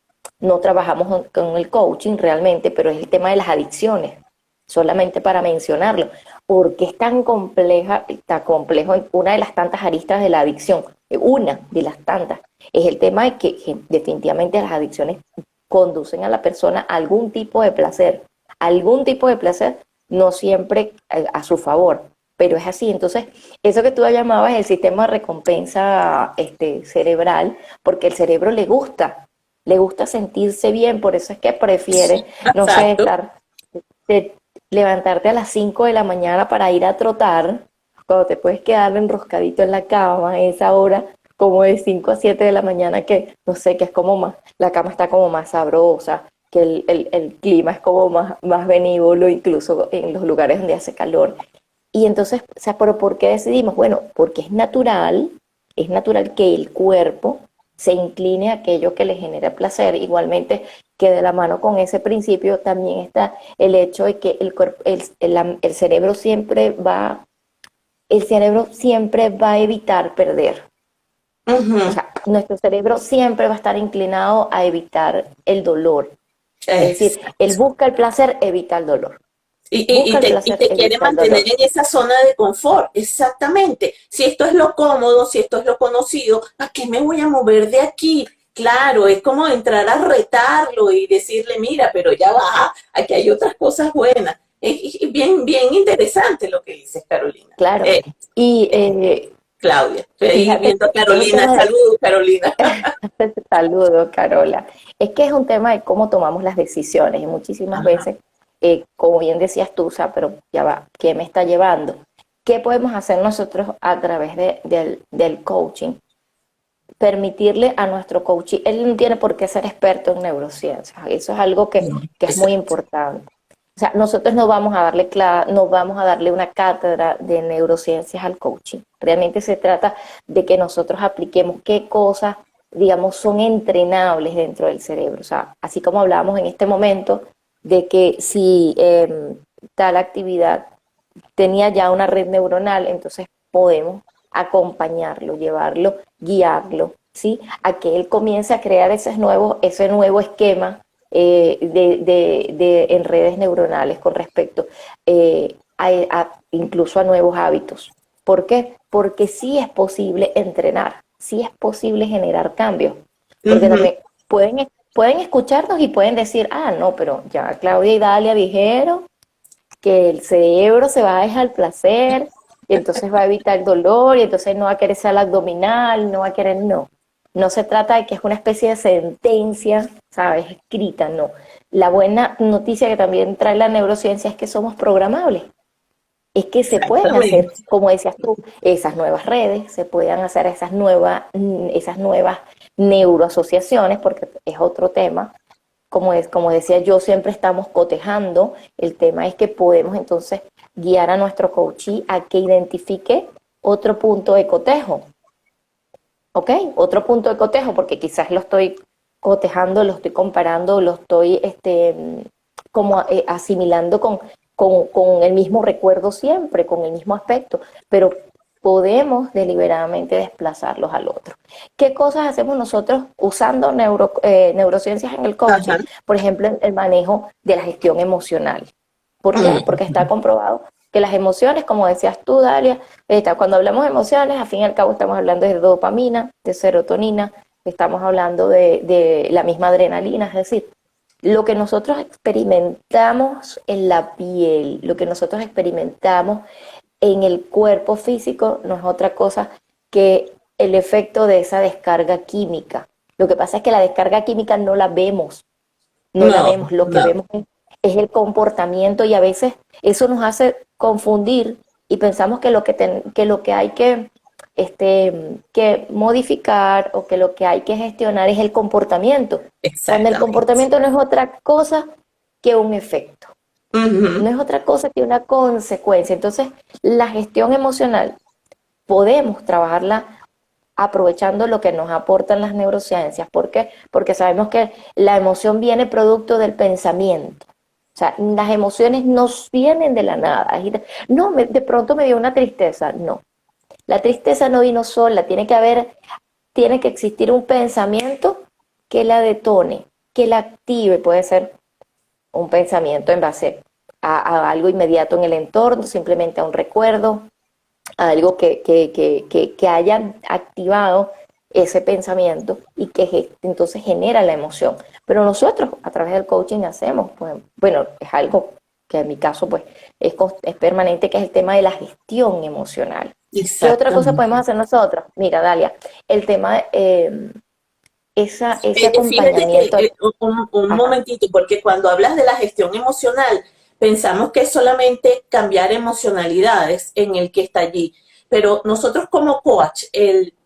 trabajamos con el coaching realmente, pero es el tema de las adicciones, solamente para mencionarlo, porque es tan compleja, tan complejo, una de las tantas aristas de la adicción, una de las tantas, es el tema de que definitivamente las adicciones conducen a la persona a algún tipo de placer, no siempre a su favor, pero es así. Entonces, eso que tú llamabas el sistema de recompensa cerebral, porque el cerebro le gusta sentirse bien, por eso es que prefiere, no sé, Exacto. de levantarte a las 5 de la mañana para ir a trotar, cuando te puedes quedar enroscadito en la cama a esa hora, como de 5 a 7 de la mañana, que no sé, que es como más, la cama está como más sabrosa, que el clima es como más benévolo, incluso en los lugares donde hace calor. Y entonces, o sea, ¿pero por qué decidimos? Bueno, porque es natural que el cuerpo se incline a aquello que le genera placer. Igualmente que de la mano con ese principio también está el hecho de que el cerebro siempre va a evitar perder. O Ujú. sea, nuestro cerebro siempre va a estar inclinado a evitar el dolor. Es decir, él Exacto. busca el placer, evita el dolor. Y, y- Busca y el te, y placer, te quiere evita el mantener dolor. en esa zona de confort, exactamente. Si esto es lo cómodo, si esto es lo conocido, ¿a qué me voy a mover de aquí? Claro, es como entrar a retarlo y decirle, mira, pero ya va, aquí hay otras cosas buenas. Es bien, bien interesante lo que dices, Carolina. Claro. Y Claudia, estoy ahí fíjate viendo a que es un Carolina. tema de... Saludos, Carolina. Saludos, Carola. Es que es un tema de cómo tomamos las decisiones y muchísimas Ajá, veces, como bien decías tú, o sea, pero ya va, ¿qué me está llevando? ¿Qué podemos hacer nosotros a través del coaching? Permitirle a nuestro coach, él no tiene por qué ser experto en neurociencias, eso es algo que es muy exacto. importante. O sea, nosotros no vamos a darle una cátedra de neurociencias al coaching. Realmente se trata de que nosotros apliquemos qué cosas, digamos, son entrenables dentro del cerebro. O sea, así como hablábamos en este momento de que si tal actividad tenía ya una red neuronal, entonces podemos acompañarlo, llevarlo, guiarlo, ¿sí? A que él comience a crear ese nuevo esquema en redes neuronales con respecto incluso a nuevos hábitos. ¿Por qué? Porque sí es posible entrenar, sí es posible generar cambios, porque Ujú. también pueden escucharnos y pueden decir, ah, no, pero ya Claudia y Dalia dijeron que el cerebro se va a dejar el placer y entonces va a evitar el dolor y entonces no va a querer ser abdominal, no va a querer, no. No se trata de que es una especie de sentencia, ¿sabes? Escrita, no. La buena noticia que también trae la neurociencia es que somos programables. Es que se pueden hacer, Exactamente. como decías tú, esas nuevas redes, se pueden hacer esas nuevas neuroasociaciones, porque es otro tema, como decía yo, siempre estamos cotejando. El tema es que podemos entonces guiar a nuestro coachee a que identifique otro punto de cotejo, ¿ok? Otro punto de cotejo, porque quizás lo estoy cotejando, lo estoy comparando, lo estoy como asimilando con el mismo recuerdo siempre, con el mismo aspecto, pero podemos deliberadamente desplazarlos al otro. ¿Qué cosas hacemos nosotros usando neurociencias en el coaching? Ajá. Por ejemplo, el manejo de la gestión emocional. ¿Por qué? Porque Mm. está comprobado que las emociones, como decías tú, Dalia, cuando hablamos de emociones, al fin y al cabo estamos hablando de dopamina, de serotonina, estamos hablando de la misma adrenalina, es decir, lo que nosotros experimentamos en la piel, lo que nosotros experimentamos en el cuerpo físico, no es otra cosa que el efecto de esa descarga química. Lo que pasa es que la descarga química no la vemos, no la No, vemos, lo que no, vemos es el comportamiento y a veces eso nos hace confundir y pensamos que que lo que hay que modificar o que lo que hay que gestionar es el comportamiento, cuando el exactamente. comportamiento no es otra cosa que un efecto, no Ujú. es otra cosa que una consecuencia. Entonces, la gestión emocional podemos trabajarla aprovechando lo que nos aportan las neurociencias. ¿Por qué? Porque sabemos que la emoción viene producto del pensamiento. O sea, las emociones no vienen de la nada. No, de pronto me dio una tristeza. No, la tristeza no vino sola. Tiene que existir un pensamiento que la detone, que la active. Puede ser un pensamiento en base a algo inmediato en el entorno, simplemente a un recuerdo, algo que haya activado ese pensamiento y que entonces genera la emoción. Pero nosotros a través del coaching hacemos, pues, bueno, es algo que en mi caso pues es permanente, que es el tema de la gestión emocional. ¿Qué otra cosa podemos Exactamente. hacer nosotros? Mira, Dalia, el tema de ese Fíjate que acompañamiento. un Ajá, momentito, porque cuando hablas de la gestión emocional, pensamos que es solamente cambiar emocionalidades en el que está allí. Pero nosotros como coach,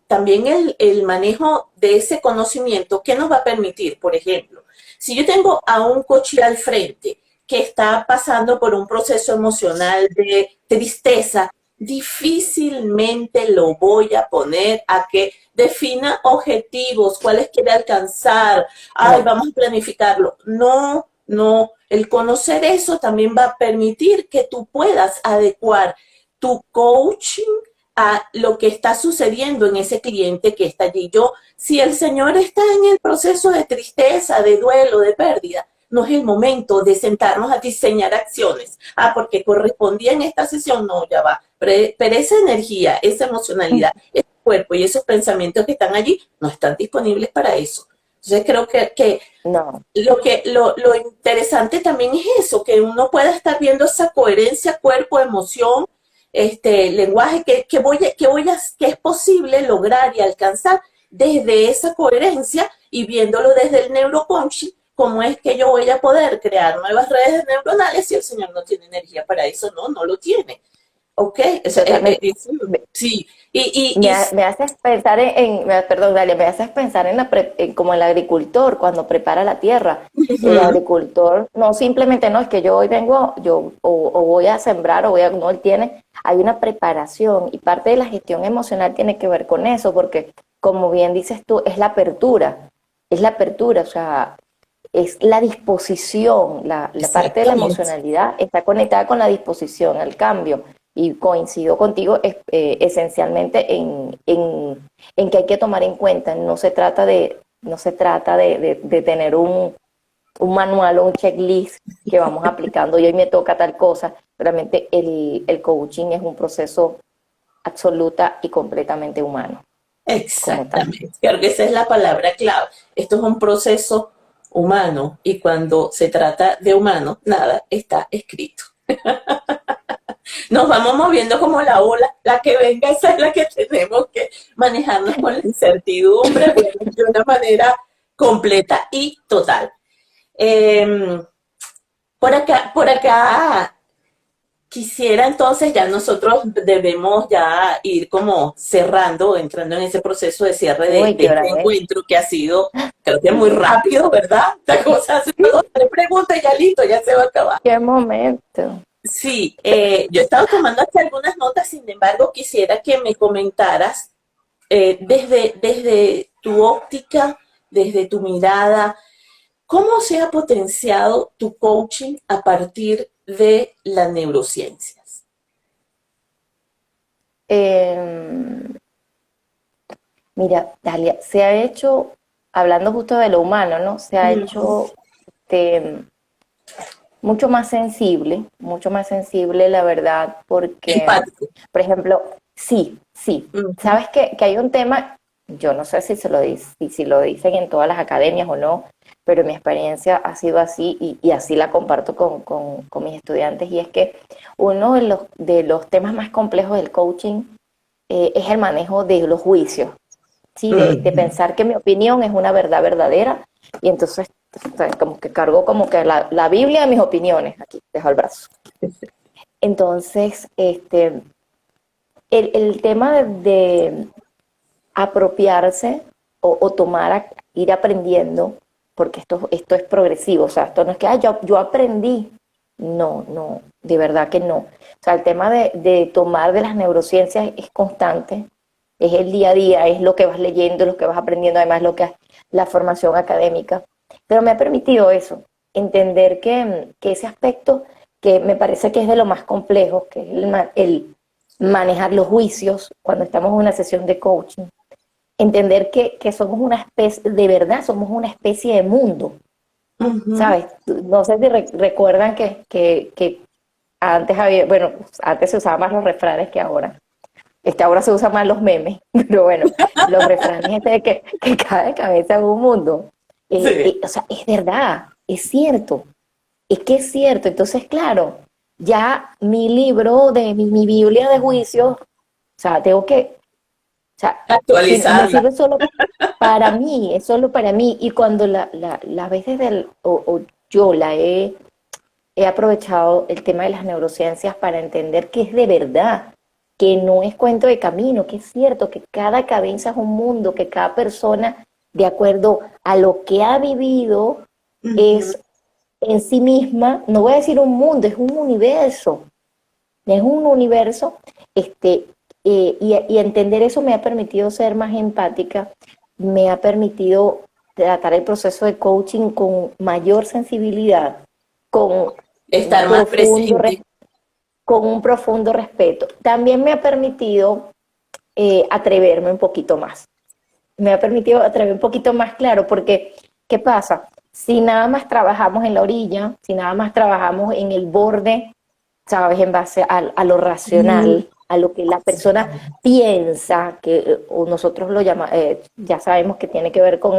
también el manejo de ese conocimiento, ¿qué nos va a permitir? Por ejemplo, si yo tengo a un coach al frente que está pasando por un proceso emocional de tristeza, difícilmente lo voy a poner a que defina objetivos, cuáles quiere alcanzar, ay, no, vamos a planificarlo. No, no, el conocer eso también va a permitir que tú puedas adecuar tu coaching a lo que está sucediendo en ese cliente que está allí. Si el señor está en el proceso de tristeza, de duelo, de pérdida, no es el momento de sentarnos a diseñar acciones. Ah, porque correspondía en esta sesión, no, ya va. Pero esa energía, esa emocionalidad, ese cuerpo y esos pensamientos que están allí no están disponibles para eso. Entonces creo que no, lo interesante también es eso, que uno pueda estar viendo esa coherencia cuerpo, emoción, lenguaje, que es posible lograr y alcanzar desde esa coherencia y viéndolo desde el neurocoaching, cómo es que yo voy a poder crear nuevas redes neuronales si el señor no tiene energía para eso, no lo tiene. ¿Ok? O sea, totalmente. sí. Me haces pensar perdón, Dalia, me haces pensar como el agricultor cuando prepara la tierra. El Uh-huh. agricultor no simplemente no es que yo hoy vengo, o voy a sembrar no, él hay una preparación y parte de la gestión emocional tiene que ver con eso, porque como bien dices tú, es la apertura, o sea, es la disposición, la parte de la Exactamente. emocionalidad está conectada con la disposición al cambio. Y coincido contigo esencialmente en que hay que tomar en cuenta, no se trata de tener un manual o un checklist que vamos aplicando y hoy me toca tal cosa. Realmente el coaching es un proceso absoluta y completamente humano, como tal. Exactamente. Creo que esa es la palabra clave. Esto es un proceso humano y cuando se trata de humano, nada está escrito. Nos vamos moviendo como la ola, la que venga, esa es la que tenemos que manejarnos con la incertidumbre, bueno, de una manera completa y total. Eh, por acá quisiera entonces, ya nosotros debemos ya ir como cerrando, entrando en ese proceso de cierre Uy, de ¿qué este hora es? encuentro que ha sido, creo que muy rápido, ¿verdad? La cosa hace Sí, dos, tres preguntas y ya listo, ya se va a acabar. qué momento. Sí, yo he estado tomando aquí algunas notas, sin embargo, quisiera que me comentaras desde tu óptica, desde tu mirada, cómo se ha potenciado tu coaching a partir de las neurociencias. Eh, Mira, Dalia, se ha hecho, hablando justo de lo humano, ¿no? Se ha Ujú. hecho este, mucho más sensible, la verdad, porque, Empático. por ejemplo, sí, sí, Ujú. sabes que hay un tema, yo no sé si lo dicen en todas las academias o no, pero mi experiencia ha sido así y así la comparto con mis estudiantes, y es que uno de los temas más complejos del coaching es el manejo de los juicios, ¿sí? De pensar que mi opinión es una verdad verdadera y entonces como que cargo como que la Biblia de mis opiniones, aquí, dejo el brazo. Entonces, el tema de apropiarse o tomar, ir aprendiendo, porque esto es progresivo, o sea, esto no es que yo aprendí, no, no, de verdad que no. O sea, el tema de tomar de las neurociencias es constante, es el día a día, es lo que vas leyendo, lo que vas aprendiendo, además lo que es la formación académica. Pero me ha permitido eso, entender que ese aspecto que me parece que es de lo más complejo, que es el manejar los juicios cuando estamos en una sesión de coaching, entender que somos una especie, de verdad somos una especie de mundo, ¿sabes? No sé si recuerdan que antes había, bueno, antes se usaban más los refranes que ahora. Ahora se usan más los memes, pero bueno, los refranes de que cada cabeza es un mundo. Sí. O sea, es verdad, es cierto, es que es cierto. Entonces, claro, ya mi libro, mi Biblia de juicios, o sea, tengo que, o sea, si me Actualizarla. sirve solo para mí, es solo para mí. Y cuando las veces o yo he aprovechado el tema de las neurociencias para entender que es de verdad, que no es cuento de camino, que es cierto, que cada cabeza es un mundo, que cada persona, de acuerdo a lo que ha vivido, Ujú. es en sí misma, no voy a decir un mundo, es un universo, este, y entender eso me ha permitido ser más empática, me ha permitido tratar el proceso de coaching con mayor sensibilidad, con un Estar más profundo, presente. con un profundo respeto. También me ha permitido atreverme un poquito más. Me ha permitido atrever un poquito más, claro, porque ¿qué pasa? Si nada más trabajamos en la orilla, si nada más trabajamos en el borde, ¿sabes? En base a lo Mm, racional, a lo que la persona sí. piensa, que o nosotros lo llamamos, ya sabemos que tiene que ver con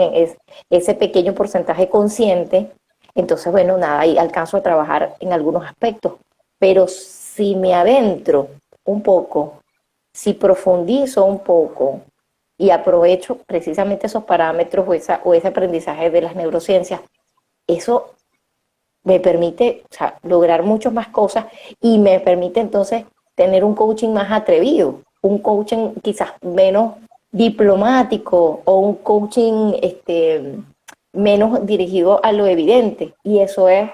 ese pequeño porcentaje consciente, entonces, bueno, nada, ahí alcanzo a trabajar en algunos aspectos. Pero si me adentro un poco, si profundizo un poco y aprovecho precisamente esos parámetros o ese aprendizaje de las neurociencias, eso me permite, o sea, lograr muchas más cosas y me permite entonces tener un coaching más atrevido, un coaching quizás menos diplomático o un coaching menos dirigido a lo evidente. Y eso es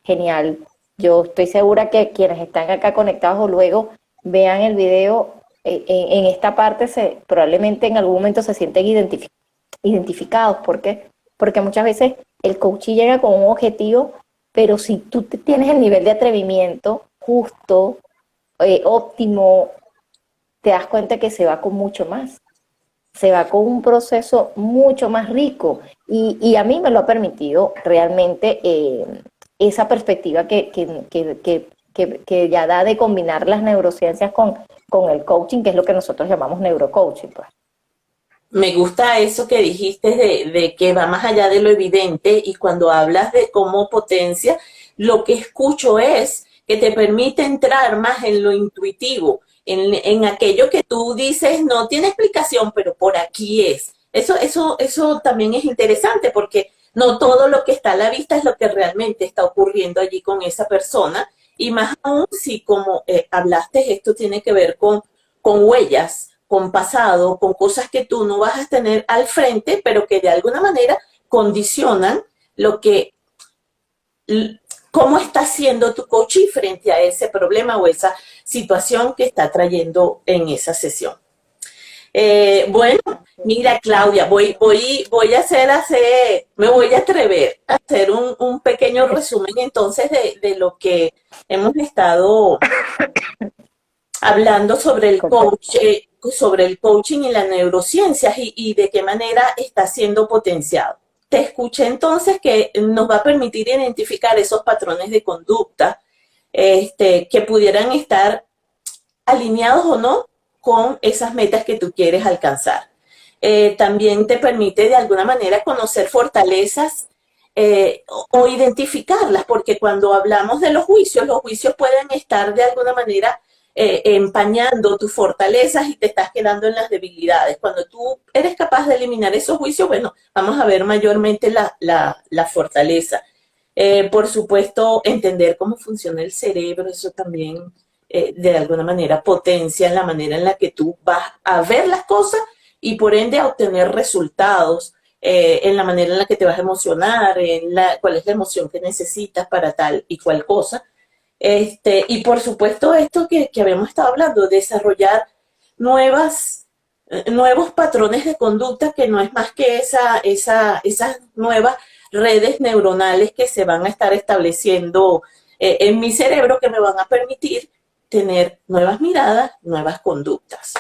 genial. Yo estoy segura que quienes están acá conectados o luego vean el video, en esta parte probablemente en algún momento se sienten identificados. ¿Por qué? Porque muchas veces el coach llega con un objetivo, pero si tú tienes el nivel de atrevimiento justo, óptimo, te das cuenta que se va con mucho más, se va con un proceso mucho más rico y a mí me lo ha permitido realmente esa perspectiva que ya da de combinar las neurociencias con el coaching, que es lo que nosotros llamamos neurocoaching. Pues. Me gusta eso que dijiste de que va más allá de lo evidente y cuando hablas de cómo potencia, lo que escucho es que te permite entrar más en lo intuitivo, en aquello que tú dices no tiene explicación, pero por aquí es. Eso también es interesante porque no todo lo que está a la vista es lo que realmente está ocurriendo allí con esa persona y más aún si como hablaste, esto tiene que ver con huellas, con pasado, con cosas que tú no vas a tener al frente, pero que de alguna manera condicionan lo que, cómo está haciendo tu coach frente a ese problema o esa situación que está trayendo en esa sesión. Bueno, mira Claudia, voy a me voy a atrever a hacer un pequeño resumen entonces de lo que hemos estado hablando sobre el coaching y las neurociencias y de qué manera está siendo potenciado. Te escuché entonces que nos va a permitir identificar esos patrones de conducta que pudieran estar alineados o no con esas metas que tú quieres alcanzar. También te permite de alguna manera conocer fortalezas o identificarlas, porque cuando hablamos de los juicios pueden estar de alguna manera empañando tus fortalezas y te estás quedando en las debilidades. Cuando tú eres capaz de eliminar esos juicios, bueno, vamos a ver mayormente la fortaleza. Por supuesto, entender cómo funciona el cerebro, eso también de alguna manera potencia la manera en la que tú vas a ver las cosas y por ende a obtener resultados, en la manera en la que te vas a emocionar, cuál es la emoción que necesitas para tal y cual cosa. Y por supuesto esto que habíamos estado hablando, desarrollar nuevos patrones de conducta que no es más que esas nuevas redes neuronales que se van a estar estableciendo en mi cerebro que me van a permitir tener nuevas miradas, nuevas conductas.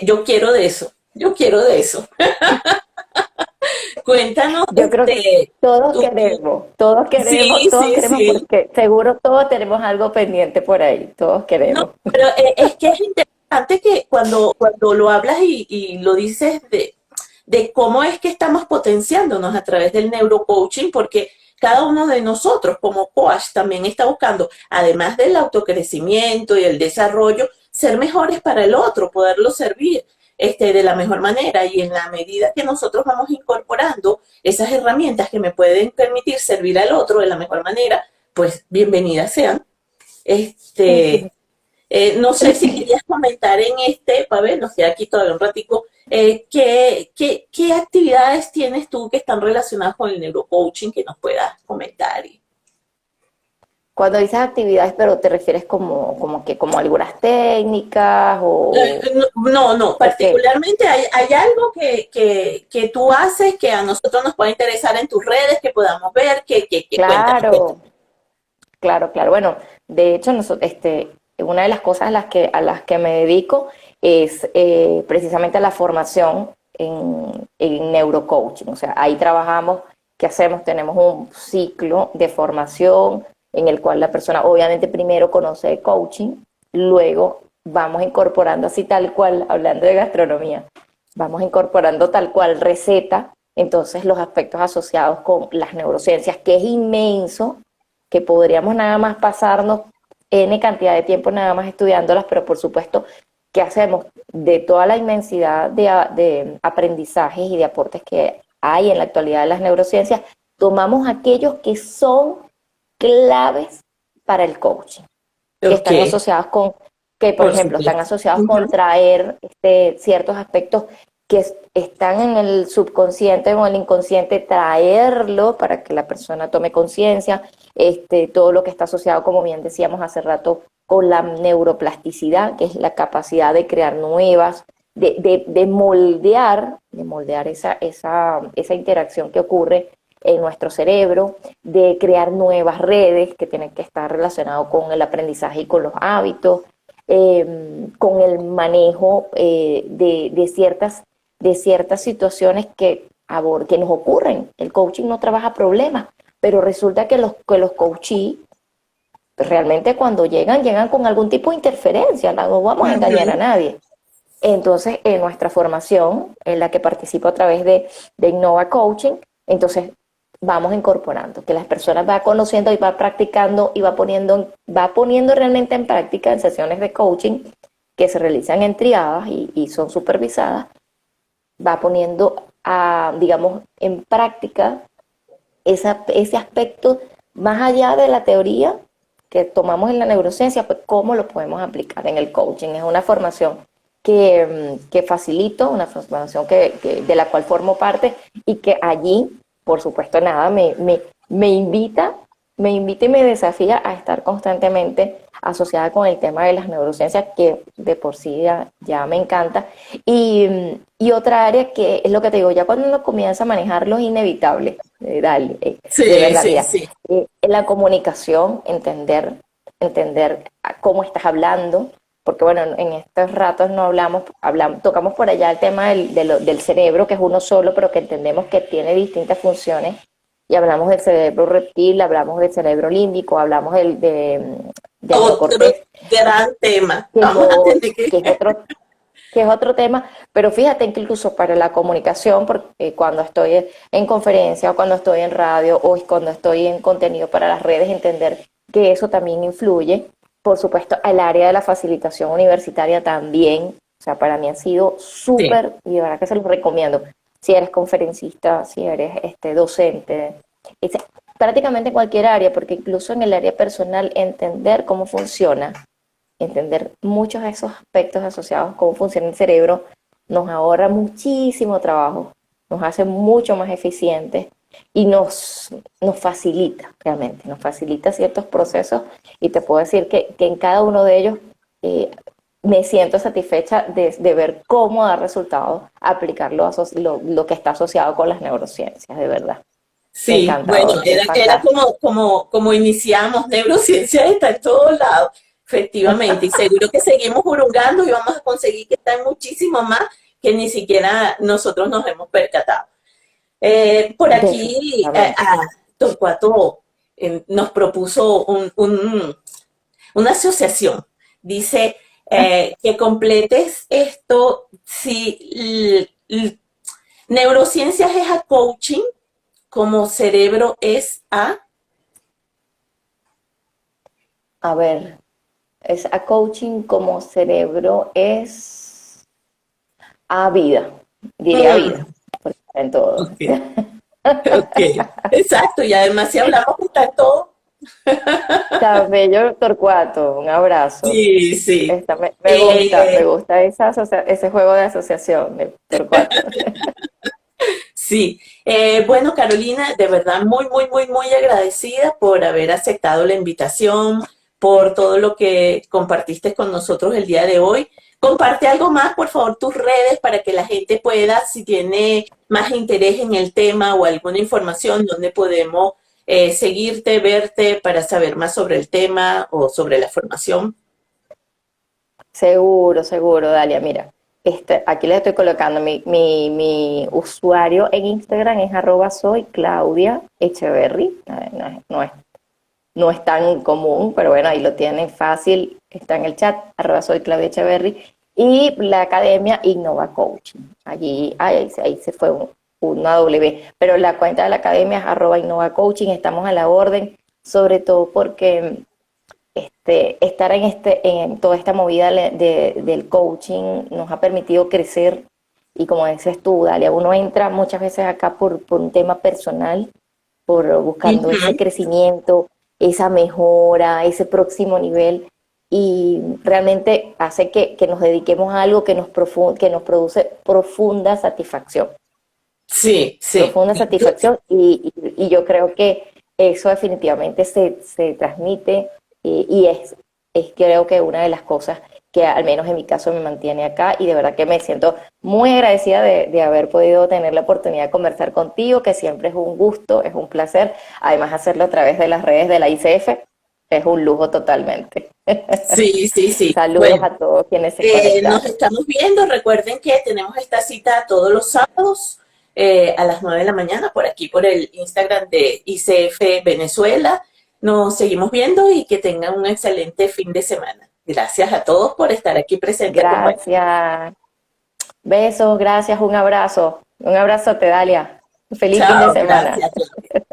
Yo quiero de eso, yo quiero de eso. Cuéntanos, Yo creo que sí, todos sí, queremos sí. porque seguro todos tenemos algo pendiente por ahí, todos No, queremos. pero es que es interesante que cuando lo hablas y lo dices de cómo es que estamos potenciándonos a través del neurocoaching, porque cada uno de nosotros como coach también está buscando, además del autocrecimiento y el desarrollo, ser mejores para el otro, poderlo servir de la mejor manera y en la medida que nosotros vamos incorporando esas herramientas que me pueden permitir servir al otro de la mejor manera, pues bienvenidas sean. Este, no sé si querías comentar en Pavel, nos queda aquí todavía un ratico, ¿qué actividades tienes tú que están relacionadas con el neurocoaching que nos puedas comentar? Cuando dices actividades, pero te refieres como algunas técnicas No, o qué. particularmente hay algo que tú haces que a nosotros nos puede interesar en tus redes, que podamos ver, cuéntanos, Claro, cuéntanos. claro. Bueno, de hecho, una de las cosas a las que me dedico es precisamente la formación en neurocoaching. O sea, ahí trabajamos, ¿qué hacemos? Tenemos un ciclo de formación en el cual la persona obviamente primero conoce el coaching, luego vamos incorporando así tal cual, hablando de gastronomía, vamos incorporando tal cual receta, entonces los aspectos asociados con las neurociencias, que es inmenso, que podríamos nada más pasarnos N cantidad de tiempo nada más estudiándolas, pero por supuesto, ¿qué hacemos? De toda la inmensidad de aprendizajes y de aportes que hay en la actualidad de las neurociencias, tomamos aquellos que son claves para el coaching, que Ok, están asociados con, que por por ejemplo están supuesto. asociados con Ujú. traer ciertos aspectos que están en el subconsciente o en el inconsciente, traerlo para que la persona tome conciencia, todo lo que está asociado, como bien decíamos hace rato, con la neuroplasticidad, que es la capacidad de crear nuevas, de moldear esa interacción que ocurre en nuestro cerebro, de crear nuevas redes que tienen que estar relacionadas con el aprendizaje y con los hábitos, con el manejo de ciertas situaciones que nos ocurren. El coaching no trabaja problemas, pero resulta que los coachees realmente cuando llegan con algún tipo de interferencia, no vamos a engañar a Ujú. nadie. Entonces, en nuestra formación, en la que participo a través de Innova Coaching, entonces vamos incorporando, que las personas van conociendo y va practicando y va poniendo realmente en práctica en sesiones de coaching que se realizan en triadas y son supervisadas, va poniendo digamos, en práctica ese aspecto más allá de la teoría que tomamos en la neurociencia, pues cómo lo podemos aplicar en el coaching. Es una formación que facilito, una formación de la cual formo parte y que allí, por supuesto, nada, me invita y me desafía a estar constantemente asociada con el tema de las neurociencias, que de por sí ya me encanta. Y otra área que es lo que te digo, ya cuando uno comienza a manejarlo es inevitable, dale, de Sí, verdad, sí, mira, sí. la comunicación, entender cómo estás hablando, porque bueno, en estos ratos no tocamos por allá el tema del cerebro, que es uno solo, pero que entendemos que tiene distintas funciones, y hablamos del cerebro reptil, hablamos del cerebro límbico, hablamos del Otro neocortés, gran tema. que es, Vamos a tener que que... es otro que es otro tema, pero fíjate que incluso para la comunicación, porque cuando estoy en conferencia o cuando estoy en radio o cuando estoy en contenido para las redes, entender que eso también influye. por supuesto, al área de la facilitación universitaria también. O sea, para mí ha sido Sí, súper, y de verdad que se los recomiendo. Si eres conferencista, si eres docente, es- prácticamente en cualquier área, porque incluso en el área personal, entender cómo funciona, entender muchos de esos aspectos asociados a cómo funciona el cerebro, nos ahorra muchísimo trabajo, nos hace mucho más eficientes y nos facilita, realmente, nos facilita ciertos procesos y te puedo decir que en cada uno de ellos eh, me siento satisfecha de ver cómo da resultado aplicar lo que está asociado con las neurociencias, de verdad. sí, bueno, Encantador, es era fantástico. como iniciamos, neurociencia está en todos lados, efectivamente, y seguro que seguimos jurungando y vamos a conseguir que estén muchísimo más que ni siquiera nosotros nos hemos percatado. Por aquí, Definitivamente. Torcuato nos propuso una asociación. Dice que completes esto si neurociencias es a coaching, como cerebro es a... A ver, es a coaching como cerebro es a vida, diría vida, Mm, porque está en todo. ok, ok. Exacto, y además si hablamos que está en todo. Cabello Torcuato, un abrazo. Sí, sí. Me Eh, gusta ese juego de asociación de Torcuato. Sí, bueno, Carolina, de verdad muy, muy, muy, muy agradecida por haber aceptado la invitación, por todo lo que compartiste con nosotros el día de hoy. Comparte algo más, por favor, tus redes para que la gente pueda, si tiene más interés en el tema o alguna información, donde podemos seguirte, verte para saber más sobre el tema o sobre la formación. Seguro, seguro, Dalia. Mira, aquí les estoy colocando mi usuario en Instagram es soy Claudia Echeverry. No es tan común, pero bueno, ahí lo tienen fácil, está en el chat, soy Claudia Echeverry, y la academia Innova Coaching. Allí, ahí se fue una W, pero la cuenta de la academia es Innova Coaching, estamos a la orden, sobre todo porque estar en toda esta movida del coaching nos ha permitido crecer y como dices tú, Dalia, uno entra muchas veces acá por un tema personal, por buscando ese Ujú. crecimiento, esa mejora, ese próximo nivel y realmente hace que nos dediquemos a algo que nos produce Sí, sí. profunda satisfacción y yo creo que eso definitivamente se transmite y es creo que una de las cosas que al menos en mi caso me mantiene acá y de verdad que me siento muy agradecida de haber podido tener la oportunidad de conversar contigo, que siempre es un gusto, es un placer, además hacerlo a través de las redes de la ICF es un lujo totalmente. Sí, sí, sí. Saludos Bueno, a todos quienes se nos conectaron. estamos viendo. Recuerden que tenemos esta cita todos los sábados a las 9 de la mañana por aquí, por el Instagram de ICF Venezuela. Nos seguimos viendo y que tengan un excelente fin de semana. Gracias a todos por estar aquí presente acompañados. Gracias. Besos, gracias, un abrazo. Un abrazo, Dalia. Feliz fin de Chao, semana. gracias.